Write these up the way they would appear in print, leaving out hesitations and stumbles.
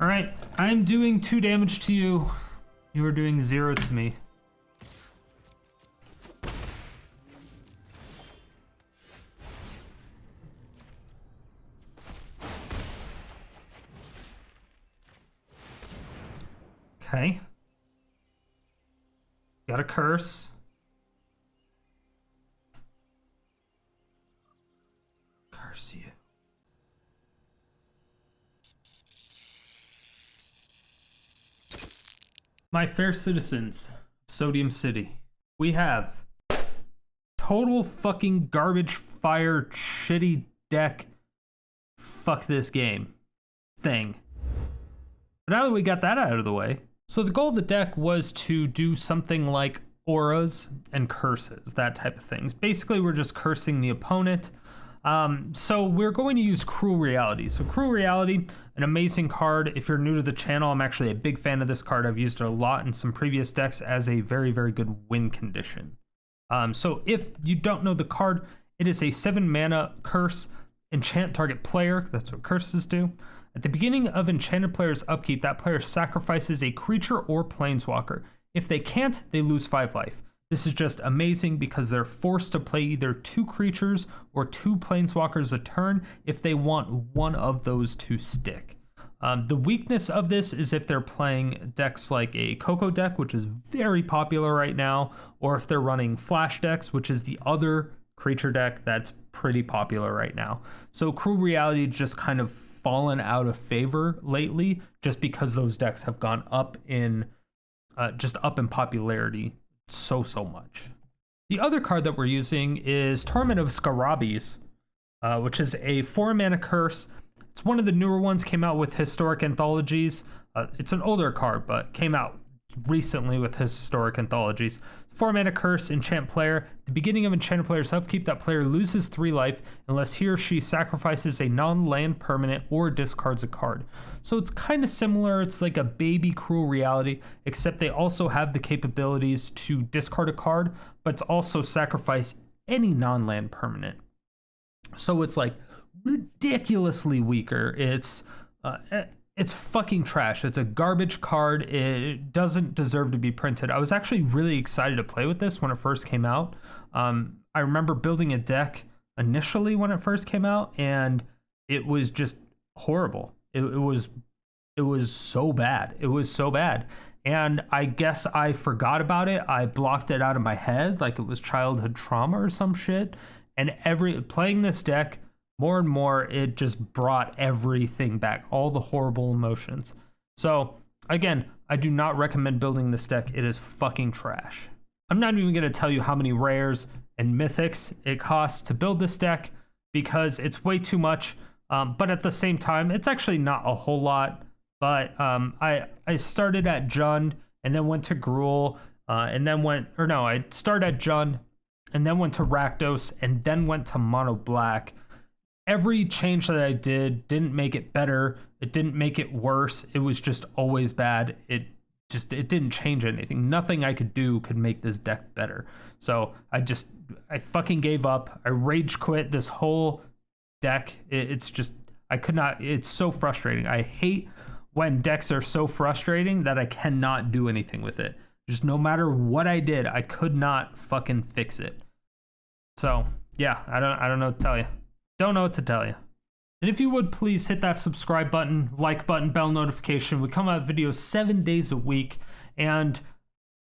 All right, I'm doing 2 damage to you. You are doing 0 to me. Okay. Got a curse. Curse you. My fair citizens of Sodium City, we have total fucking garbage fire shitty deck fuck this game thing. But now that we got that out of the way, so the goal of the deck was to do something like auras and curses, that type of things. Basically, we're just cursing the opponent. So we're going to use Cruel Reality. So Cruel Reality, an amazing card. If you're new to the channel, I'm actually a big fan of this card. I've used it a lot in some previous decks as a very, very good win condition. So if you don't know the card, it is a 7 mana curse, enchant target player. That's what curses do. At the beginning of enchanted player's upkeep, that player sacrifices a creature or planeswalker. If they can't, they lose 5 life. This is just amazing because they're forced to play either 2 creatures or 2 planeswalkers a turn if they want one of those to stick. The weakness of this is if they're playing decks like a Coco deck, which is very popular right now, or if they're running Flash decks, which is the other creature deck that's pretty popular right now. So Cruel Reality just kind of fallen out of favor lately just because those decks have gone up in popularity so much. The other card that we're using is Torment of Scarabs, which is a 4 mana curse. It's one of the newer ones, came out with historic anthologies. It's an older card, but came out recently with historic anthologies. 4 mana curse, enchant player. At the beginning of enchanted player's upkeep, that player loses 3 life unless he or she sacrifices a non-land permanent or discards a card. So it's kind of similar. It's like a baby Cruel Reality, except they also have the capabilities to discard a card, but it's also sacrifice any non-land permanent. So it's like ridiculously weaker. It's fucking trash. It's a garbage card. It doesn't deserve to be printed. I was actually really excited to play with this when it first came out. I remember building a deck initially when it first came out, and it was just horrible. It was so bad. It was so bad. And I guess I forgot about it. I blocked it out of my head like it was childhood trauma or some shit. And playing this deck, more and more, it just brought everything back, all the horrible emotions. So again, I do not recommend building this deck. It is fucking trash. I'm not even going to tell you how many rares and mythics it costs to build this deck because it's way too much. But at the same time, it's actually not a whole lot. But I started at Jund and then went to Gruul and then I started at Jund and then went to Rakdos and then went to Mono Black. Every change that I did didn't make it better. It didn't make it worse. It was just always bad. It didn't change anything. Nothing I could do could make this deck better. So I fucking gave up. I rage quit this whole deck. I could not. It's so frustrating. I hate when decks are so frustrating that I cannot do anything with it. Just no matter what I did, I could not fucking fix it. So yeah, I don't know what to tell you. Don't know what to tell you. And if you would please hit that subscribe button, like button, bell notification. We come out with videos 7 days a week, and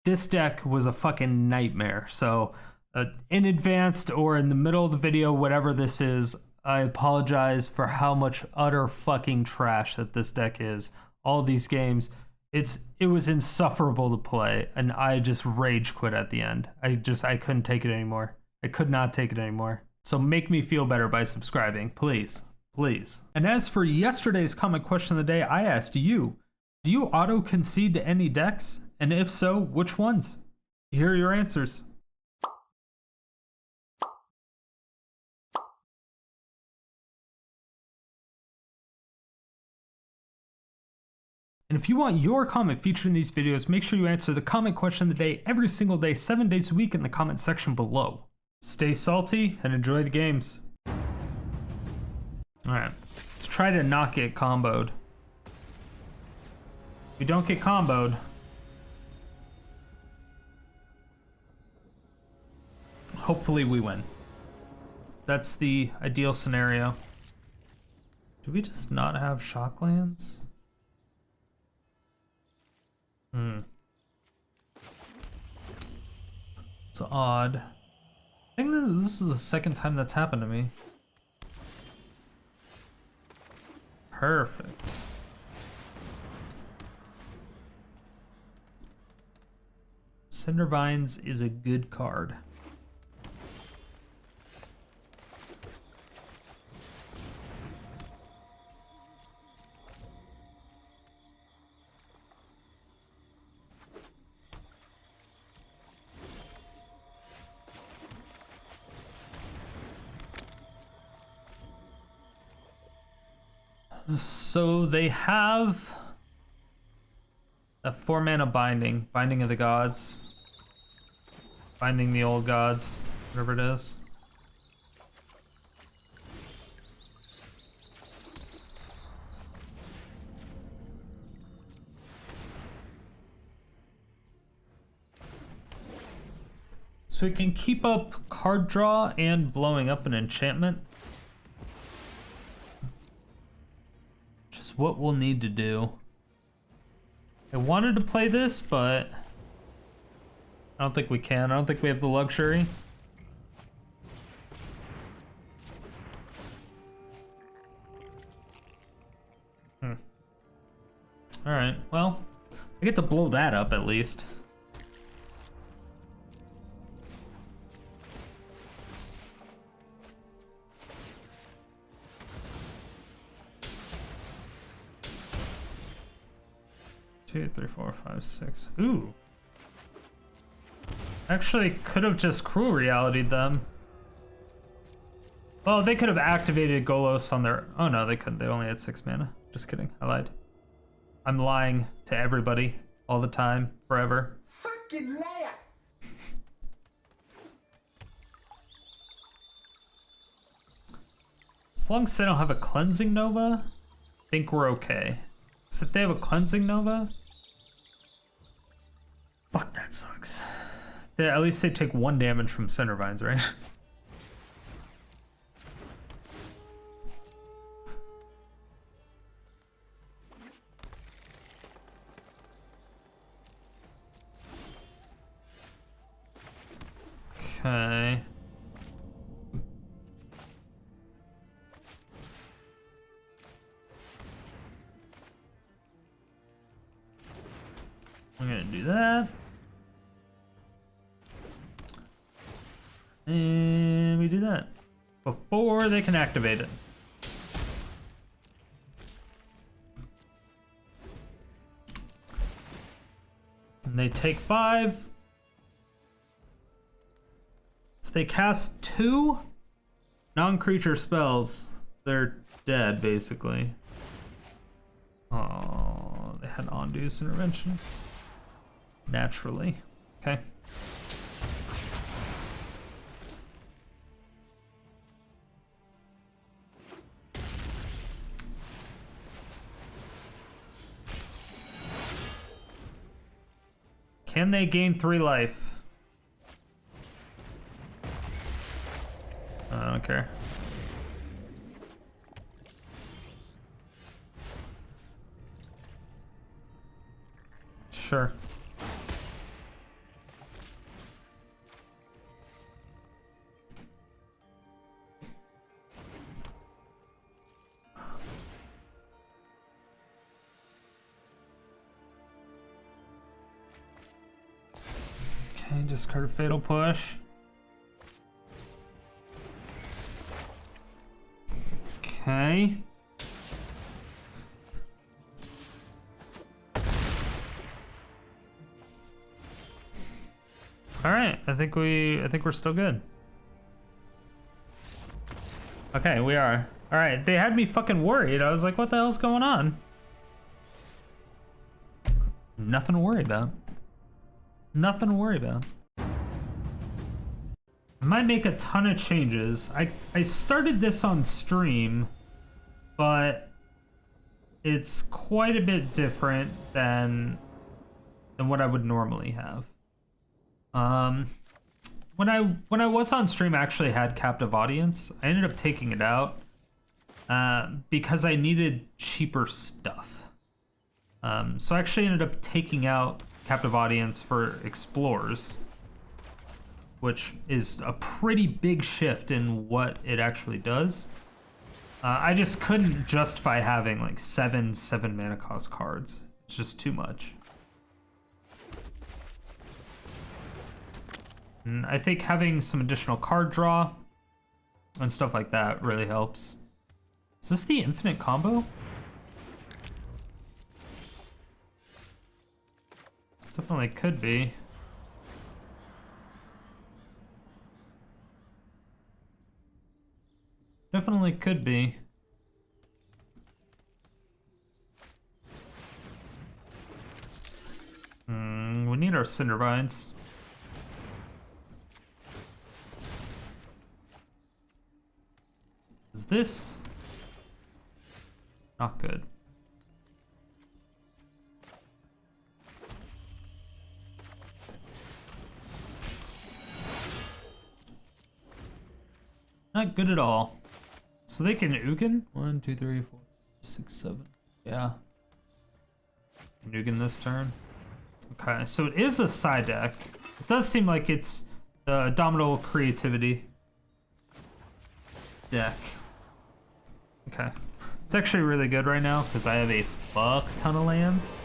this deck was a fucking nightmare. So in advance or in the middle of the video, whatever this is, I apologize for how much utter fucking trash that this deck is. All these games, it was insufferable to play, and I just rage quit at the end. I couldn't take it anymore. I could not take it anymore. So make me feel better by subscribing, please, please. And as for yesterday's comment question of the day, I asked you, do you auto concede to any decks? And if so, which ones? Here are your answers. And if you want your comment featured in these videos, make sure you answer the comment question of the day every single day, 7 days a week in the comment section below. Stay salty and enjoy the games. All right, let's try to not get comboed. We don't get comboed. Hopefully we win. That's the ideal scenario. Do we just not have Shocklands? It's odd. I think that this is the second time that's happened to me. Perfect. Cindervines is a good card. So they have a 4-mana binding, Binding of the Gods, Binding the Old Gods, whatever it is. So we can keep up card draw and blowing up an enchantment. Just what we'll need to do. I wanted to play this, but I don't think we can. I don't think we have the luxury. Alright, well, I get to blow that up at least. Two, three, four, five, six. Ooh. Actually, could have just Cruel Reality'd them. Well, they could have activated Golos on their... Oh no, they couldn't. They only had 6 mana. Just kidding. I lied. I'm lying to everybody all the time, forever. Fucking liar! As long as they don't have a Cleansing Nova, I think we're okay. So if they have a Cleansing Nova... Fuck, that sucks. At least they take 1 damage from Cindervines, right? Okay. I'm gonna do that. And we do that before they can activate it. And they take 5. If they cast 2 non-creature spells, they're dead, basically. Oh, they had Ondu's Intervention. Naturally. Okay. Can they gain 3 life? I don't care. Sure. Okay, discard a Fatal Push. Okay. All right, I think we're still good. Okay, we are. All right, they had me fucking worried. I was like, what the hell's going on? Nothing to worry about. Nothing to worry about. I might make a ton of changes. I started this on stream, but it's quite a bit different than what I would normally have. When I was on stream, I actually had captive audience. I ended up taking it out because I needed cheaper stuff. So I actually ended up taking out captive audience for explorers, which is a pretty big shift in what it actually does. I just couldn't justify having like seven mana cost cards. It's just too much. And I think having some additional card draw and stuff like that really helps. Is this the infinite combo? Definitely could be. Definitely could be. We need our Cindervines. Is this not good? Not good at all. So they can Ugin? 1, 2, 3, 4, 6, 7. Yeah. Ugin this turn. Okay, so it is a side deck. It does seem like it's the Dominable Creativity deck. Okay. It's actually really good right now because I have a fuck ton of lands.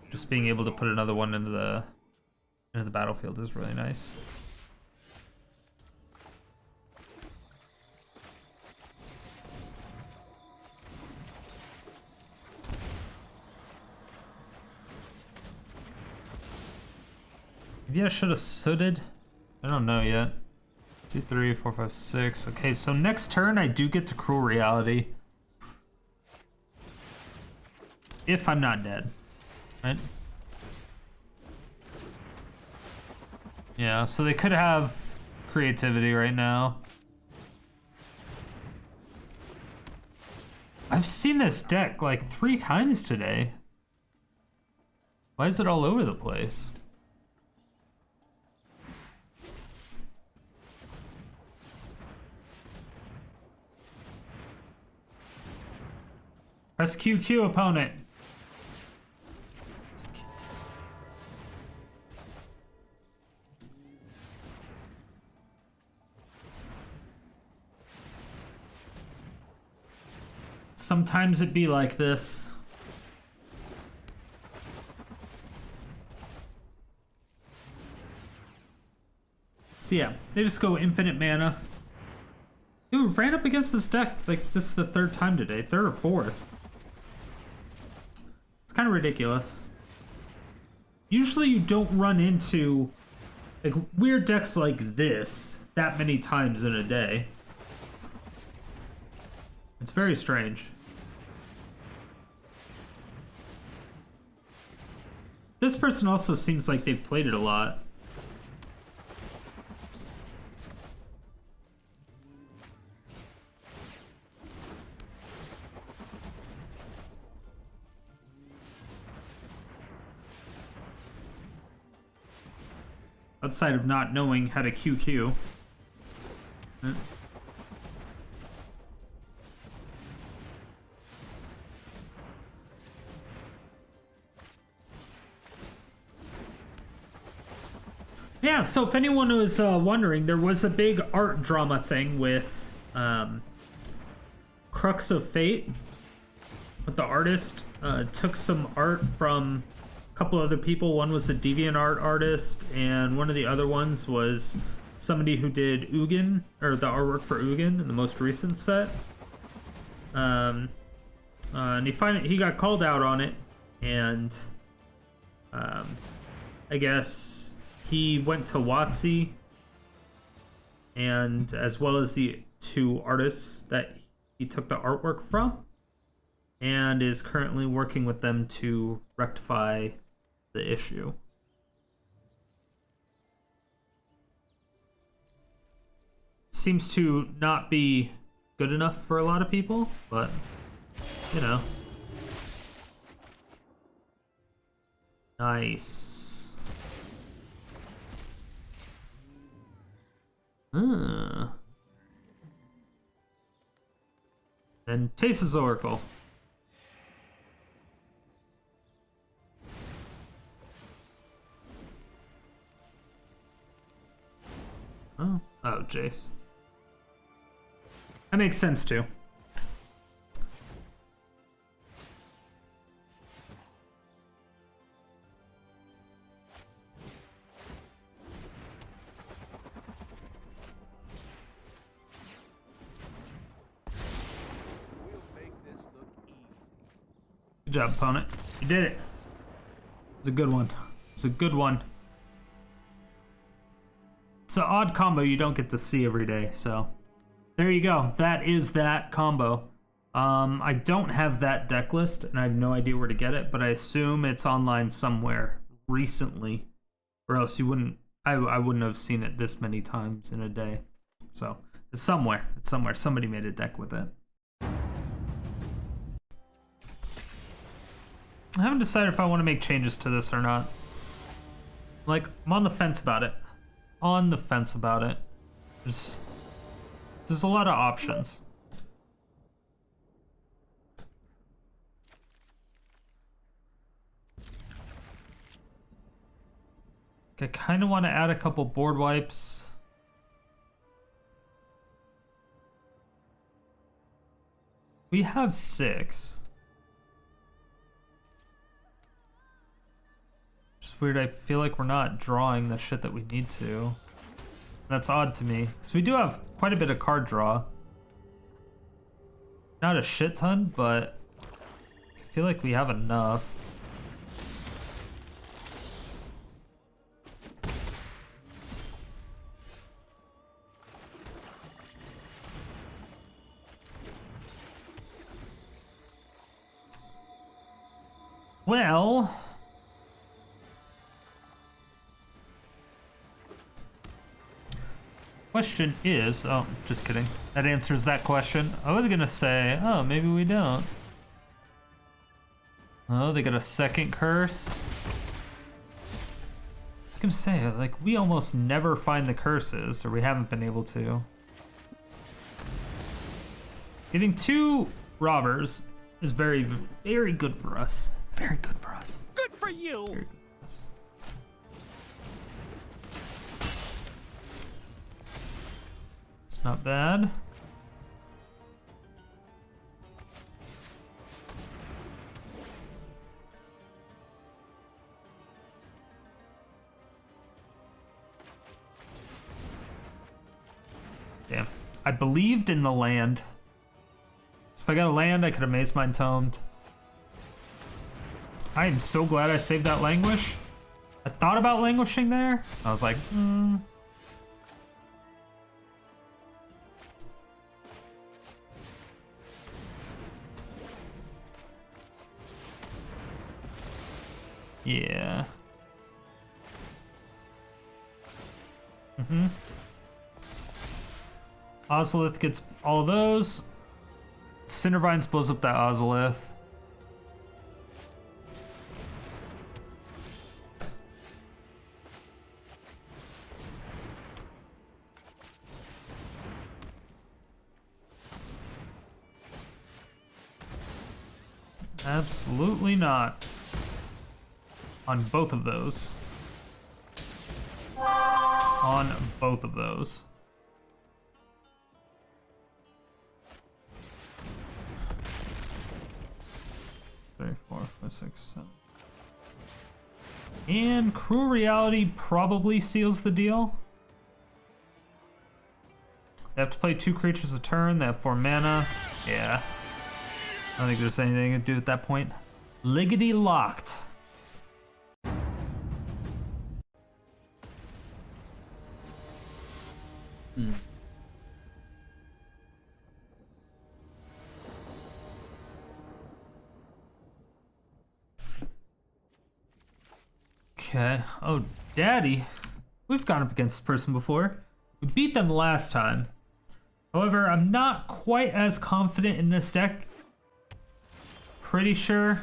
Just being able to put another one into the battlefield is really nice. Maybe I should have sooted. I don't know yet. 2, 3, 4, 5, 6. Okay, so next turn I do get to Cruel Reality. If I'm not dead. Right? Yeah, so they could have creativity right now. I've seen this deck like 3 times today. Why is it all over the place? Press QQ, opponent. Sometimes it be like this. So yeah, they just go infinite mana. Dude, ran up against this deck like this is the 3rd time today, 3rd or 4th. Kind of ridiculous. Usually you don't run into like weird decks like this that many times in a day. It's very strange. This person also seems like they've played it a lot. Outside of not knowing how to QQ. Yeah, so if anyone was wondering, there was a big art drama thing with Crux of Fate. But the artist took some art from couple other people. One was a DeviantArt artist, and one of the other ones was somebody who did Ugin, or the artwork for Ugin in the most recent set. And he got called out on it, and I guess he went to WotC, and as well as the 2 artists that he took the artwork from, and is currently working with them to rectify the issue. Seems to not be good enough for a lot of people, but you know. Nice. Then Tace's Oracle. Oh, Jace. That makes sense too. Good job, opponent. You did it. It was a good one. It was a good one. It's an odd combo you don't get to see every day, so there you go. That is that combo. I don't have that deck list, and I have no idea where to get it, but I assume it's online somewhere recently, or else you wouldn't. I wouldn't have seen it this many times in a day. So it's somewhere. It's somewhere. Somebody made a deck with it. I haven't decided if I want to make changes to this or not. Like, I'm on the fence about it. On the fence about it. There's a lot of options. I kind of want to add a couple board wipes. We have 6. Just weird, I feel like we're not drawing the shit that we need to. That's odd to me. So we do have quite a bit of card draw. Not a shit ton, but I feel like we have enough. Well, question is, oh, just kidding. That answers that question. I was gonna say, oh, maybe we don't. Oh, they got a second curse. I was gonna say, like, we almost never find the curses, or we haven't been able to. Getting 2 robbers is very, very good for us. Very good for us. Good for you! Very good for us. It's not bad. Damn. I believed in the land. So if I got a land, I could have Mazemind Tomed. I am so glad I saved that Languish. I thought about languishing there. I was like, yeah. Ozolith gets all of those. Cindervines blows up that Ozolith. Absolutely not. On both of those. On both of those. Three, 4, 5, 6, 7. And Cruel Reality probably seals the deal. They have to play 2 creatures a turn. They have 4 mana. Yeah. I don't think there's anything to do at that point. Liggity locked. Okay. Oh, Daddy. We've gone up against this person before. We beat them last time. However, I'm not quite as confident in this deck Pretty sure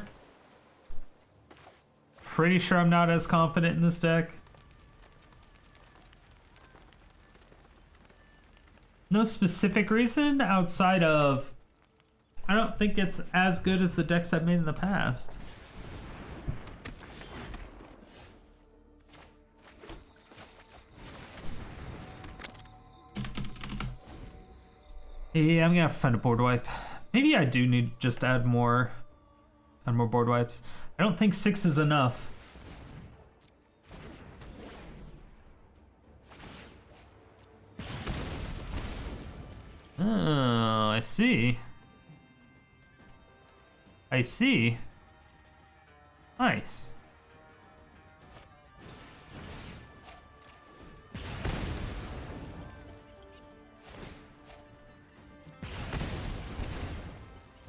I'm not as confident in this deck. No specific reason outside of I don't think it's as good as the decks I've made in the past. Yeah, I'm gonna have to find a board wipe. Maybe I do need just to add more board wipes. I don't think 6 is enough. Oh, I see. I see. Nice.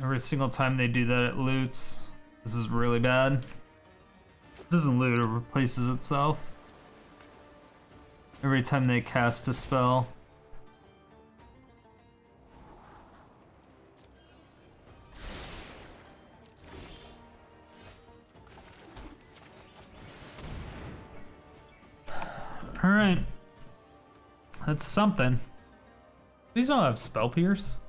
Every single time they do that, it loots. This is really bad. It doesn't loot, it replaces itself. Every time they cast a spell. Alright. That's something. These don't have Spell Pierce.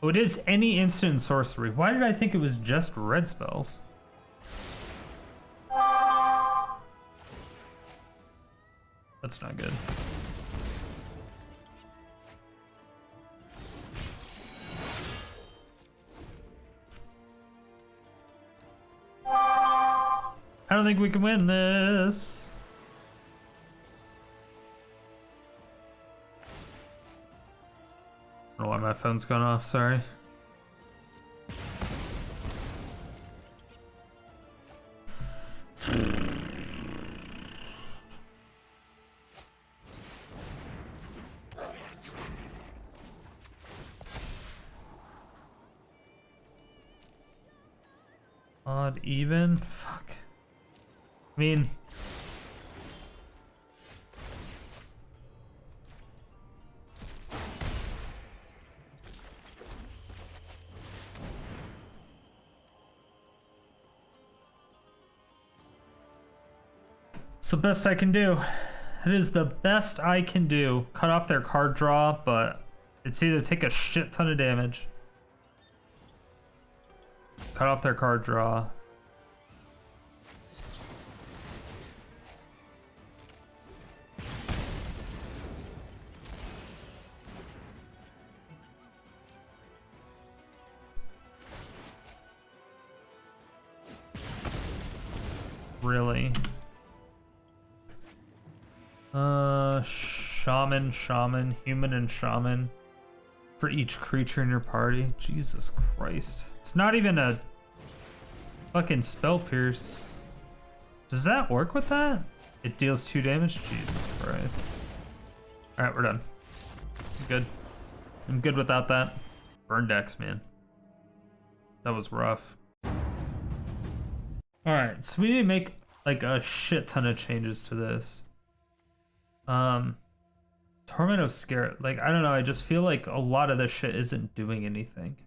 Oh, it is any instant sorcery. Why did I think it was just red spells? That's not good. I don't think we can win this. I don't know why my phone's gone off, sorry. Odd even? Fuck. I mean... It's the best I can do. It is the best I can do. Cut off their card draw, but it's either take a shit ton of damage. Cut off their card draw. Really? Shaman, human and shaman for each creature in your party. Jesus Christ. It's not even a fucking spell pierce. Does that work with that? It deals 2 damage? Jesus Christ. Alright, we're done. I'm good. I'm good without that. Burn decks, man. That was rough. Alright, so we need to make like a shit ton of changes to this. Torment of Scarabs, like, I don't know, I just feel like a lot of this shit isn't doing anything.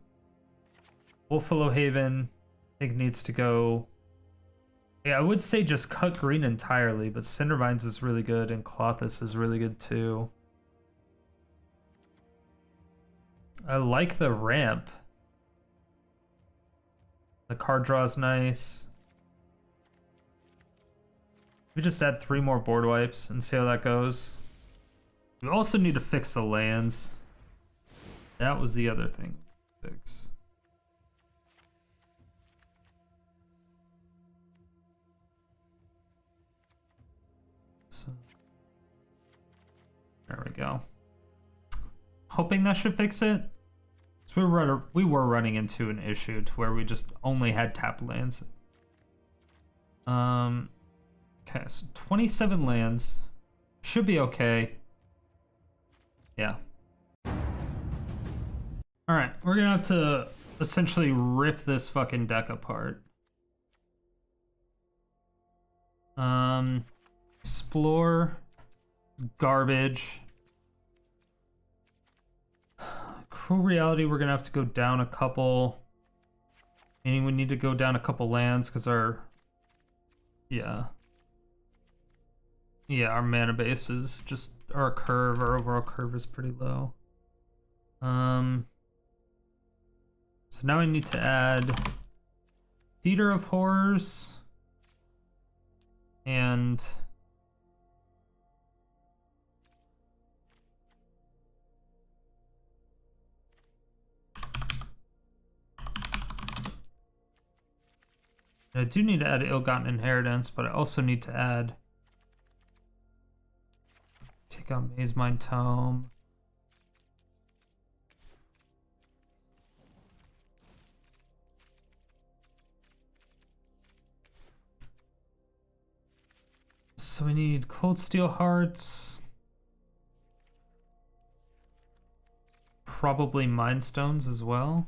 Wolfillow Haven, I think needs to go... Yeah, I would say just cut green entirely, but Cindervines is really good and Clothis is really good too. I like the ramp. The card draw is nice. We just add 3 more board wipes and see how that goes. We also need to fix the lands. That was the other thing to fix. So, there we go. Hoping that should fix it. So we were running into an issue to where we just only had tapped lands. Okay, so 27 lands. Should be okay. Yeah. Alright, we're gonna have to essentially rip this fucking deck apart. Explore. Garbage. Cruel Reality, we're gonna have to go down a couple. Meaning we need to go down a couple lands because our... Yeah. Yeah, our mana base is just... Our overall curve is pretty low. So now I need to add Theater of Horrors and I do need to add Ill-Gotten Inheritance, but I also need to add... Take out Mazemind Tome. So we need Coldsteel Hearts. Probably Mind Stones as well.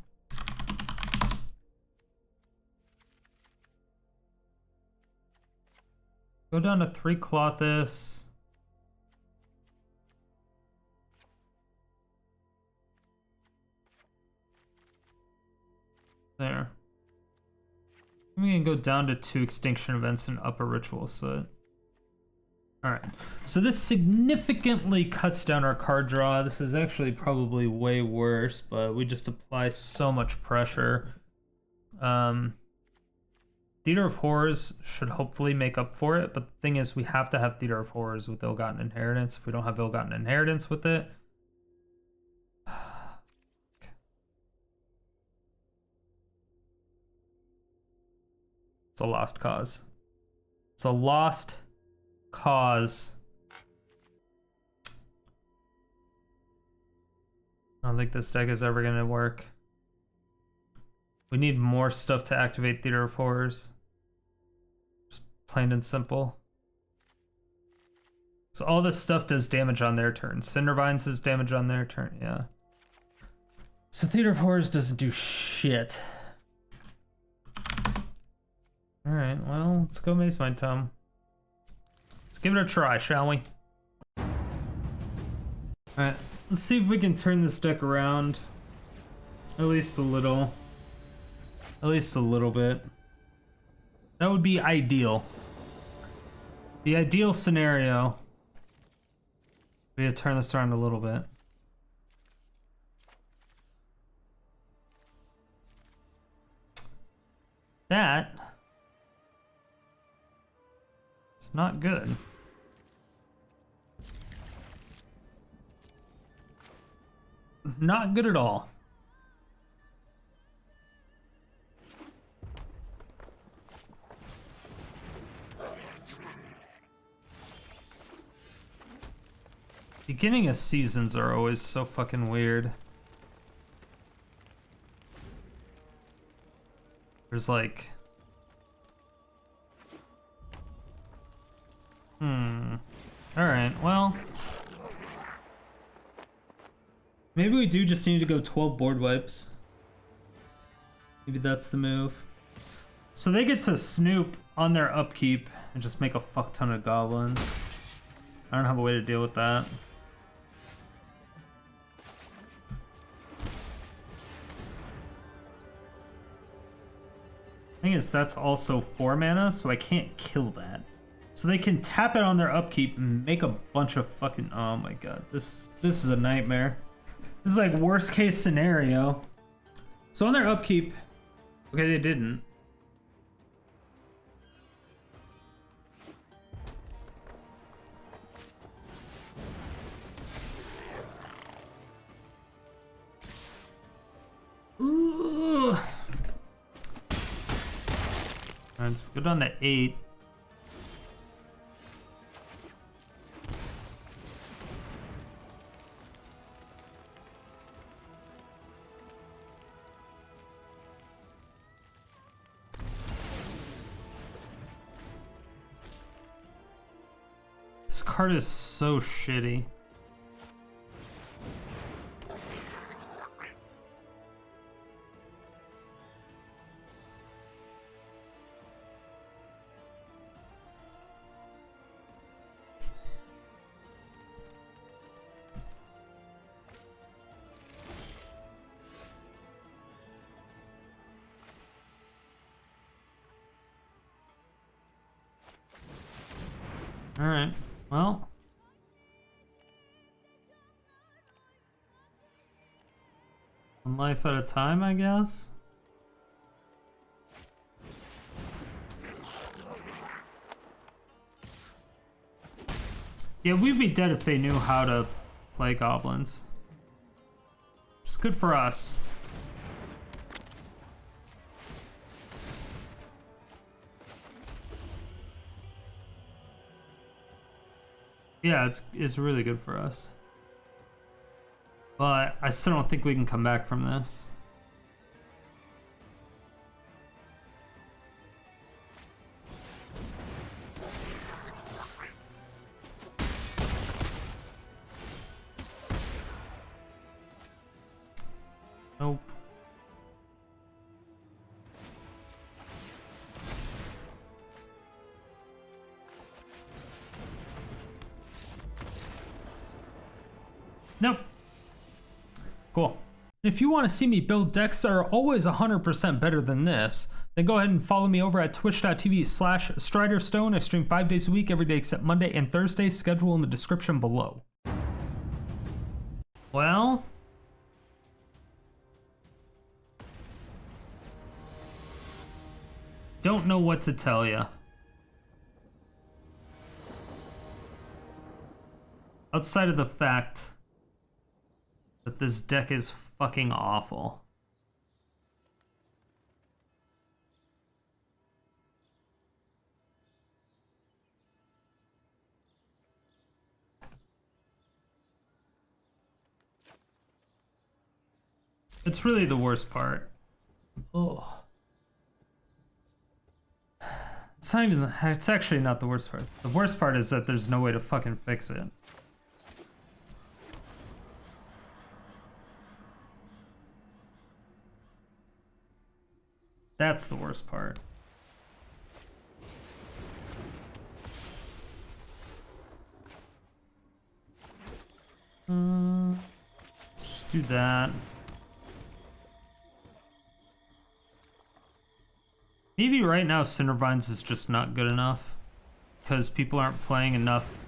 Go down to 3 Clothis. There. We can go down to 2 Extinction Events and up a Ritual of Soot. Alright, so this significantly cuts down our card draw. This is actually probably way worse, but we just apply so much pressure. Theater of Horrors should hopefully make up for it, but the thing is we have to have Theater of Horrors with Ill-Gotten Inheritance. If we don't have Ill-Gotten Inheritance with it... It's a lost cause. It's a lost cause. I don't think this deck is ever going to work. We need more stuff to activate Theater of Horrors. Just plain and simple. So all this stuff does damage on their turn. Cindervines does damage on their turn, yeah. So Theater of Horrors doesn't do shit. Alright, well, let's go Mazemind Tome. Let's give it a try, shall we? Alright, let's see if we can turn this deck around. At least a little. At least a little bit. That would be ideal. The ideal scenario. We had to turn this around a little bit. That... It's not good. Not good at all. Beginning of seasons are always so fucking weird. There's like... Alright, well... Maybe we do just need to go 12 board wipes. Maybe that's the move. So they get to snoop on their upkeep and just make a fuck ton of goblins. I don't have a way to deal with that. Thing is, that's also 4 mana, so I can't kill that. So they can tap it on their upkeep and make a bunch of fucking... Oh my god, this is a nightmare. This is like worst case scenario. So on their upkeep... Okay, they didn't. Ooh. Alright, let's go down to 8. This card is so shitty. Alright, well. One life at a time, I guess. Yeah, we'd be dead if they knew how to play goblins. It's good for us. Yeah, it's really good for us. But I still don't think we can come back from this. Nope. Nope. Cool. If you want to see me build decks that are always 100% better than this, then go ahead and follow me over at twitch.tv/StriderStone. I stream 5 days a week, every day except Monday and Thursday. Schedule in the description below. Well... don't know what to tell you. Outside of the fact that this deck is fucking awful. It's really the worst part. Oh. It's not even, it's actually not the worst part. The worst part is that there's no way to fucking fix it. That's the worst part. Just do that. Maybe right now Cindervines is just not good enough because people aren't playing enough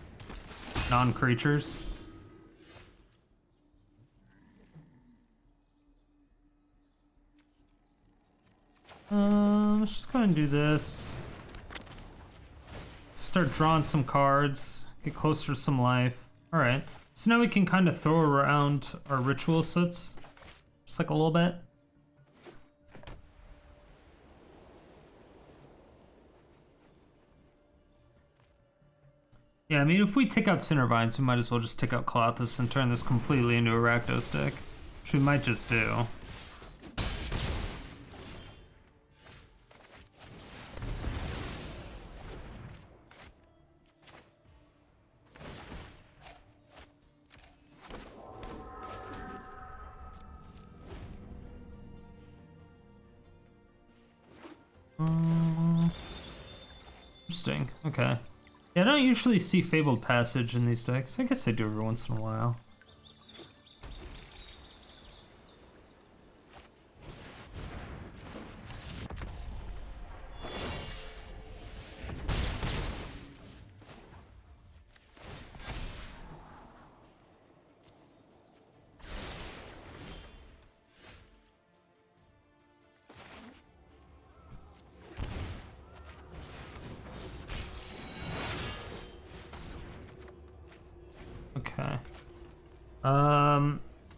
non-creatures. Let's just go ahead and do this. Start drawing some cards, get closer to some life. Alright, so now we can kind of throw around our Ritual of Soots, just like a little bit. Yeah, I mean, if we take out Cindervines, we might as well just take out Colossus and turn this completely into a Rakdos deck, which we might just do. Interesting, okay. Yeah, I don't usually see Fabled Passage in these decks. I guess I do every once in a while. Okay.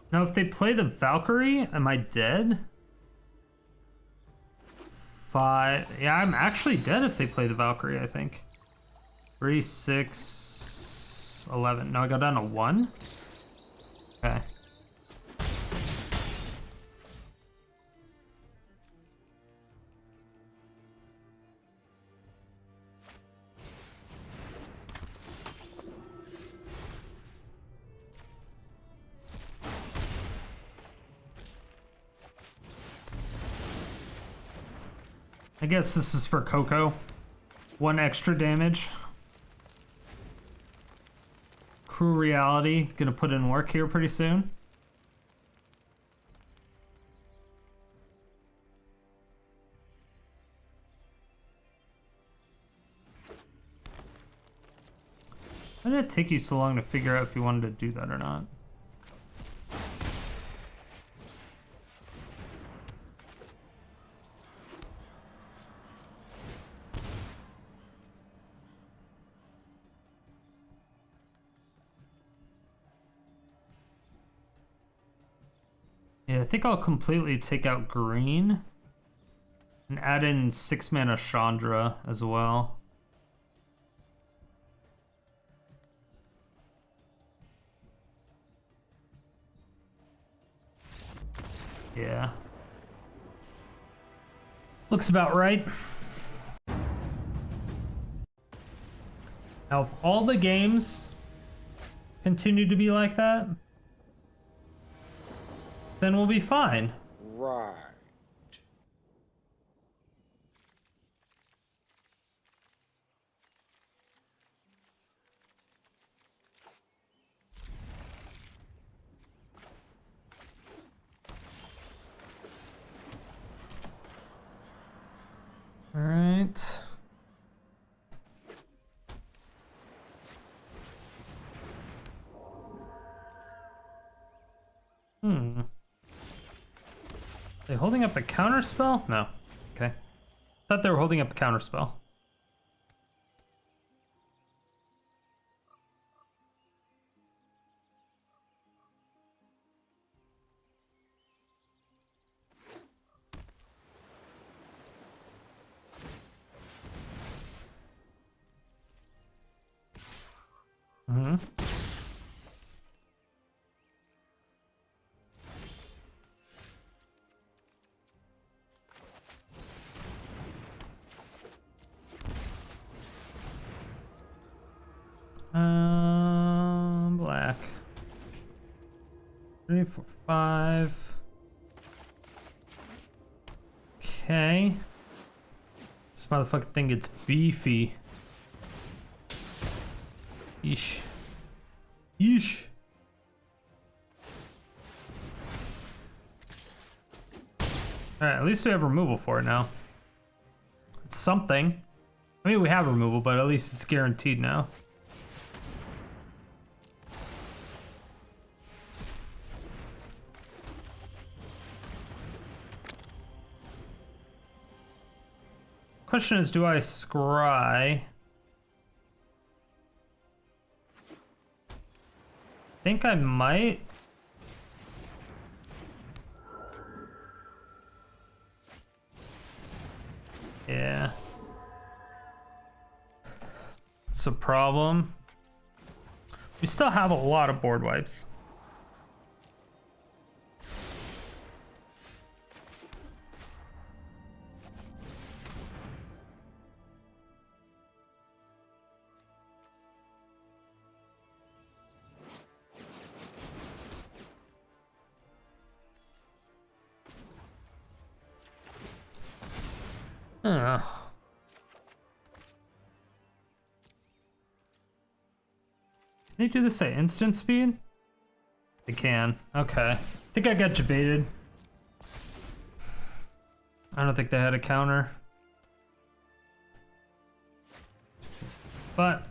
Now if they play the Valkyrie, am I dead? 5. Yeah, I'm actually dead if they play the Valkyrie, I think. 3, 6, 11. No, I go down to 1? Okay. I guess this is for Coco. 1 extra damage. Cruel Reality, gonna put in work here pretty soon. Why did it take you so long to figure out if you wanted to do that or not? Yeah, I think I'll completely take out green and add in 6 mana Chandra as well. Yeah. Looks about right. Now, if all the games continue to be like that, then we'll be fine. Right. All right. Are they holding up a counter spell? No. Okay. Thought they were holding up a counter spell. Mm-hmm. Black. 3, 4, 5. Okay. This motherfucking thing gets beefy. Yeesh. Yeesh. Alright, at least we have removal for it now. It's something. I mean, we have removal, but at least it's guaranteed now. Question is, do I scry? Think I might. Yeah. It's a problem. We still have a lot of board wipes. Can they do this at instant speed? They can. Okay. I think I got debated. I don't think they had a counter. But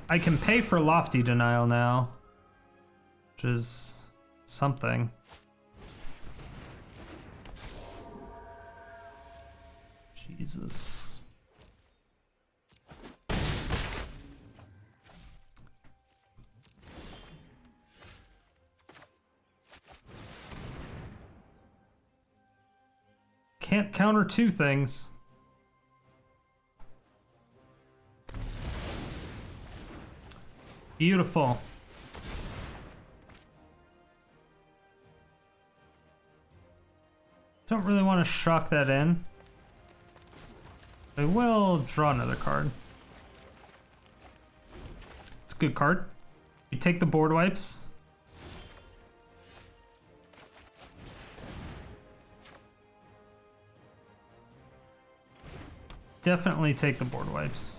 I can pay for Lofty Denial now, which is something. Jesus. Can't counter 2 things. Beautiful. Don't really want to shock that in. I will draw another card. It's a good card. You take the board wipes. Definitely take the board wipes.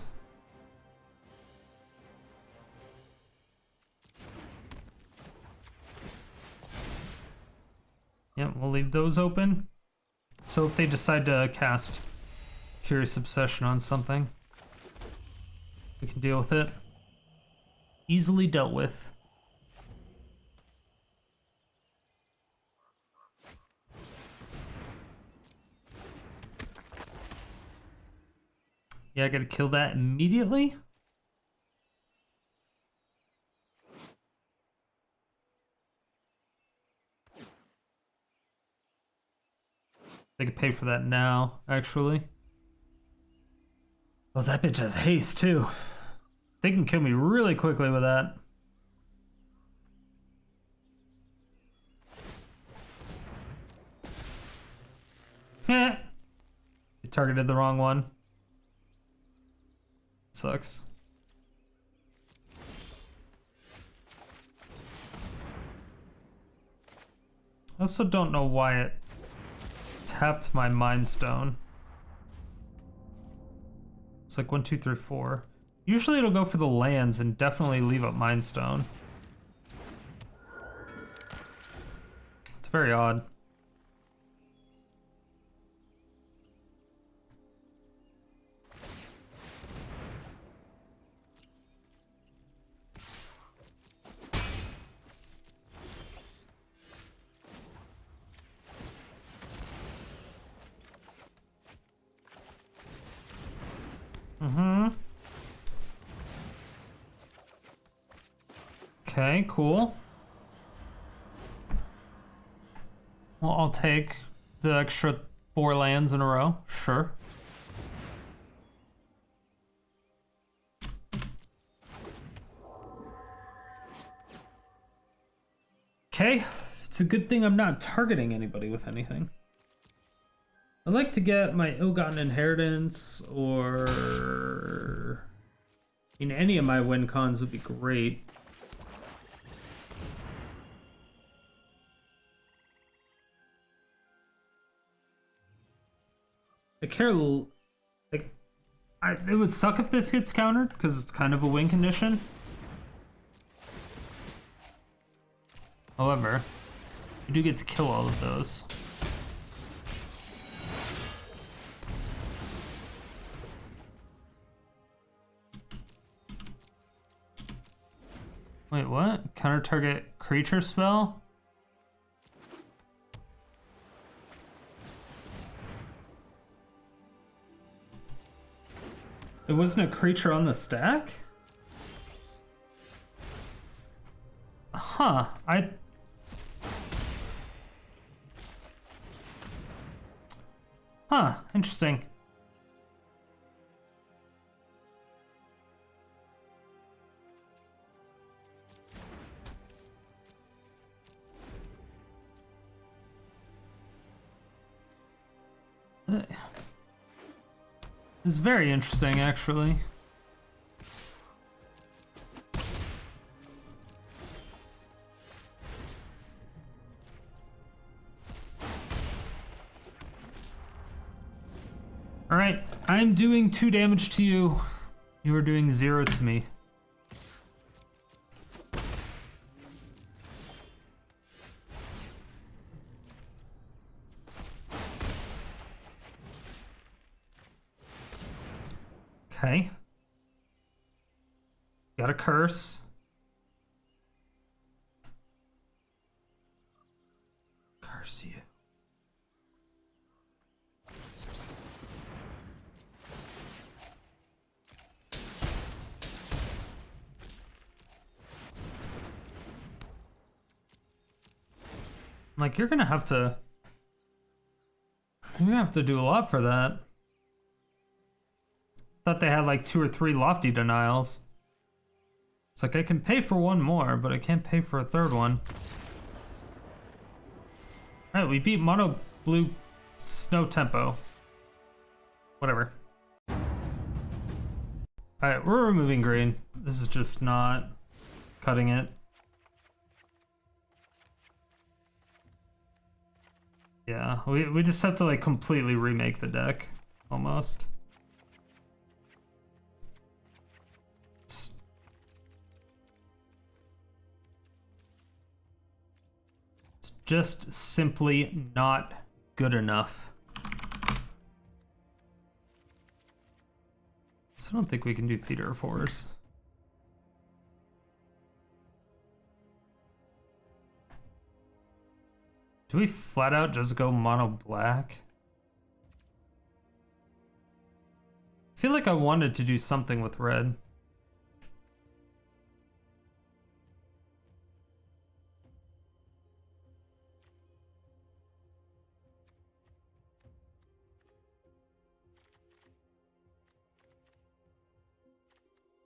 Yeah, we'll leave those open. So if they decide to cast Curious Obsession on something, we can deal with it. Easily dealt with. Yeah, I gotta kill that immediately. They could pay for that now, actually. Oh, that bitch has haste, too. They can kill me really quickly with that. Eh. You targeted the wrong one. Sucks. I also don't know why it tapped my Mind Stone. It's like 1, 2, 3, 4. Usually it'll go for the lands and definitely leave up Mind Stone. It's very odd. Okay, cool. Well, I'll take the extra 4 lands in a row, sure. Okay, it's a good thing I'm not targeting anybody with anything. I'd like to get my ill-gotten inheritance, or... I mean, any of my win cons would be great. I care, like, it would suck if this gets countered, because it's kind of a win condition. However, you do get to kill all of those. Wait, what? Counter target creature spell? There wasn't a creature on the stack? Huh, Huh, interesting. It's very interesting, actually. Alright, I'm doing 2 damage to you. You are doing 0 to me. Okay. Got a curse. Curse you. Like, you're gonna have to do a lot for that. Thought they had like 2 or 3 lofty denials. It's like I can pay for 1 more, but I can't pay for a 3rd one. Alright, we beat mono blue snow tempo. Whatever. Alright, we're removing green. This is just not cutting it. Yeah, we just have to like completely remake the deck, almost. It's just simply not good enough. So I don't think we can do Theater of Horrors. Do we flat out just go mono black? I feel like I wanted to do something with red.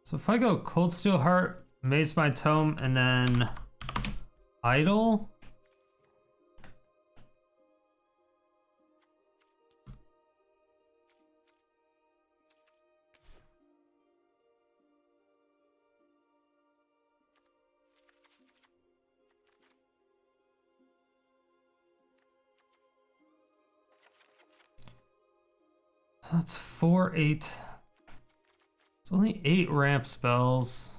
So if I go Coldsteel Heart, Mazemind Tome, and then Idol. That's 4, 8. It's only 8 ramp spells.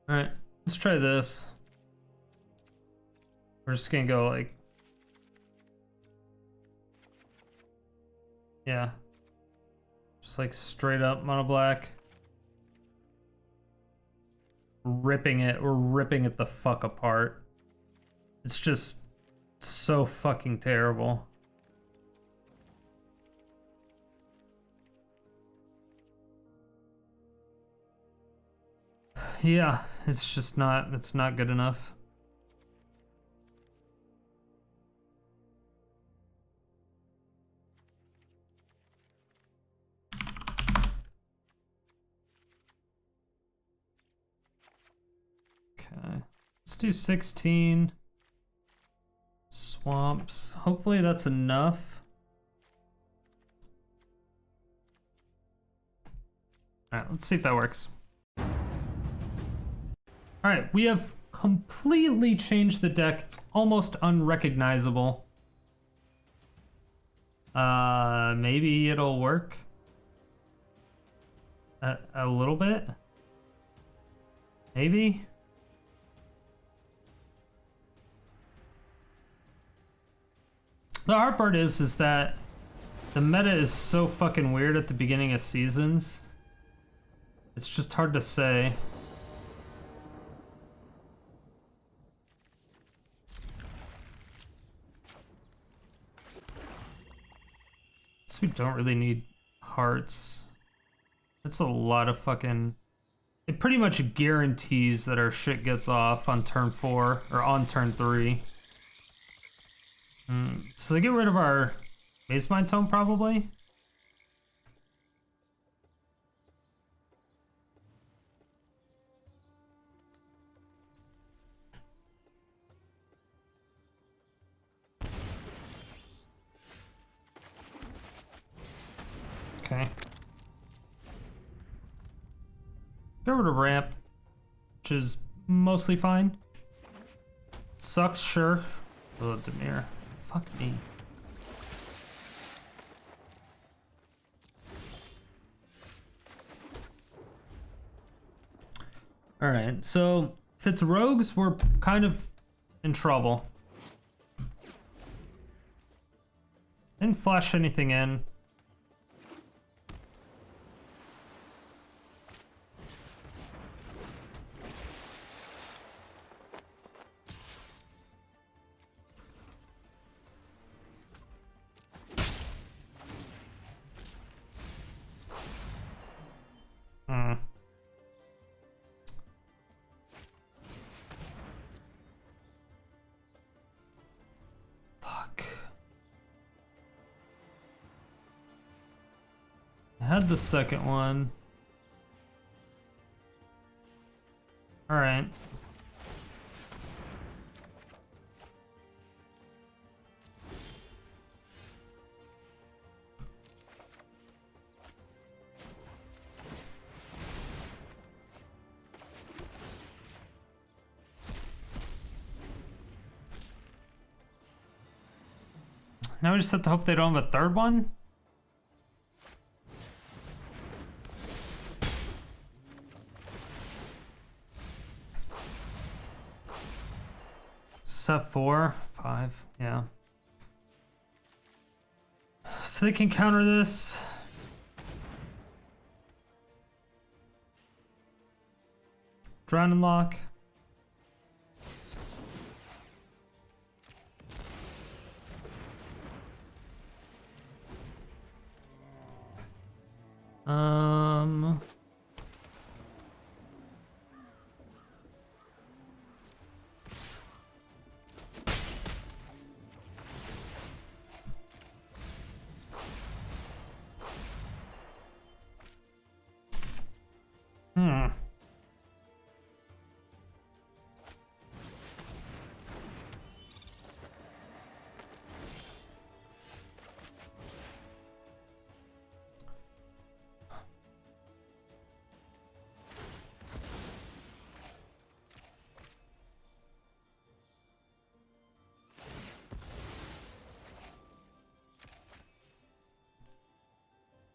All right, let's try this. We're just gonna go like, yeah, just like straight up mono black. Ripping it, we're ripping it the fuck apart. It's just so fucking terrible. Yeah, it's not good enough. Okay, let's do 16 swamps. Hopefully that's enough. All right, let's see if that works. All right, we have completely changed the deck. It's almost unrecognizable. Maybe it'll work. A little bit. Maybe. The hard part is that the meta is so fucking weird at the beginning of seasons. It's just hard to say. So we don't really need hearts. That's a lot of fucking... It pretty much guarantees that our shit gets off on turn 4 or on turn 3. So they get rid of our Mazemind Tome probably. Okay. Get rid of ramp, which is mostly fine. Sucks, sure. Oh, Dimir. Fuck me. Alright, so if it's rogues, we're kind of in trouble. Didn't flash anything in. I had the second one. All right. Now we just have to hope they don't have a third one. 4, 5, yeah. So they can counter this. Drown and lock.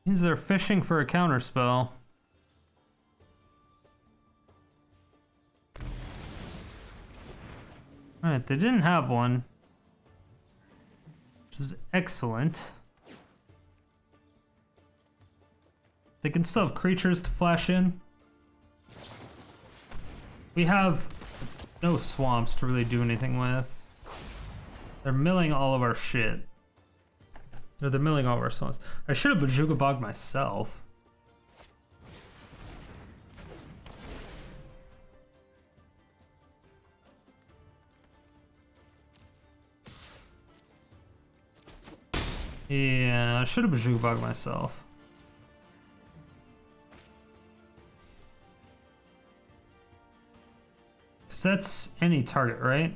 Means they're fishing for a counterspell. Alright, they didn't have one, which is excellent. They can still have creatures to flash in. We have no swamps to really do anything with. They're milling all of our shit. No, they're milling all of our swamps. I should have Bojuka Bog myself. Yeah, I should have Bojuka Bog myself. Because that's any target, right?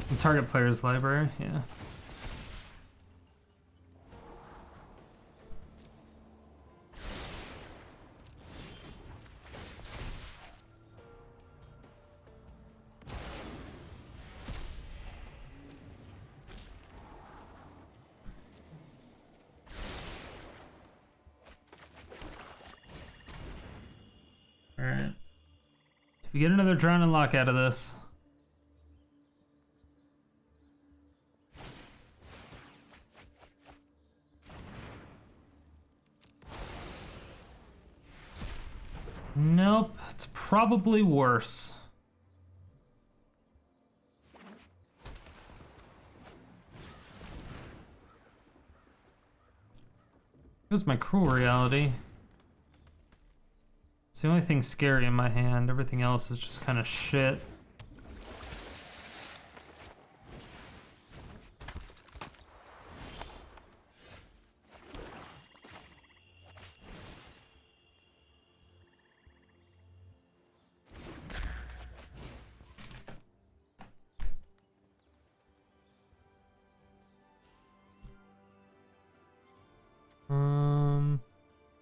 The target player's library, yeah. Alright. If we get another drown and lock out of this. Nope, it's probably worse. Here's my cruel reality. It's the only thing scary in my hand. Everything else is just kind of shit.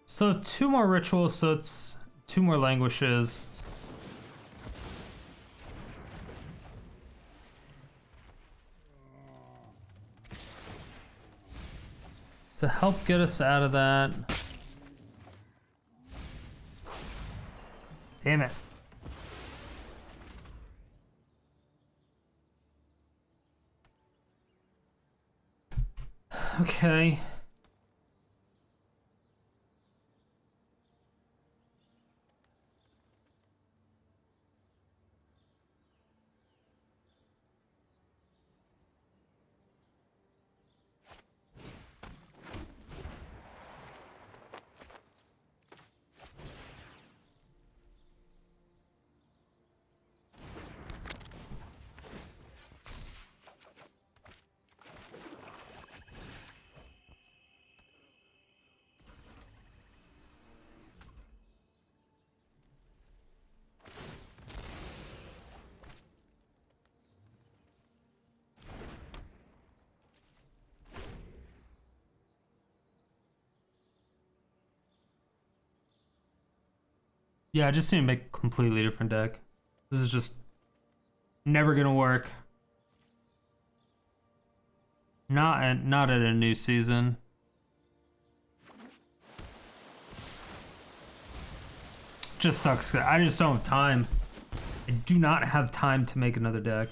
So 2 more Ritual of Soots, 2 more Languishes. To help get us out of that. Damn it. Okay. Yeah, I just need to make a completely different deck. This is just never gonna work. Not at a new season. Just sucks. I just don't have time. I do not have time to make another deck.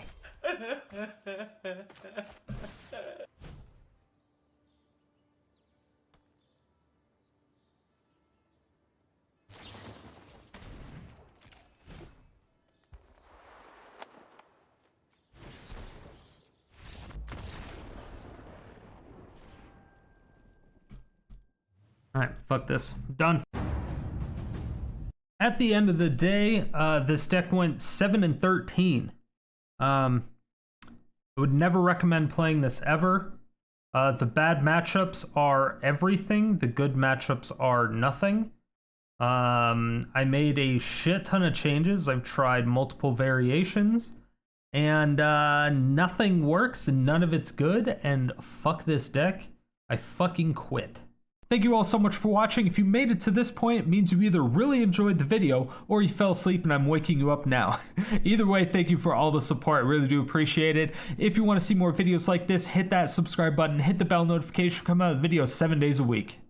Alright, fuck this. Done. At the end of the day, this deck went 7-13. I would never recommend playing this ever. The bad matchups are everything. The good matchups are nothing. I made a shit ton of changes. I've tried multiple variations. And nothing works and none of it's good. And fuck this deck. I fucking quit. Thank you all so much for watching. If you made it to this point, it means you either really enjoyed the video or you fell asleep and I'm waking you up now. Either way, thank you for all the support. I really do appreciate it. If you want to see more videos like this, hit that subscribe button, hit the bell notification, come out with videos 7 days a week.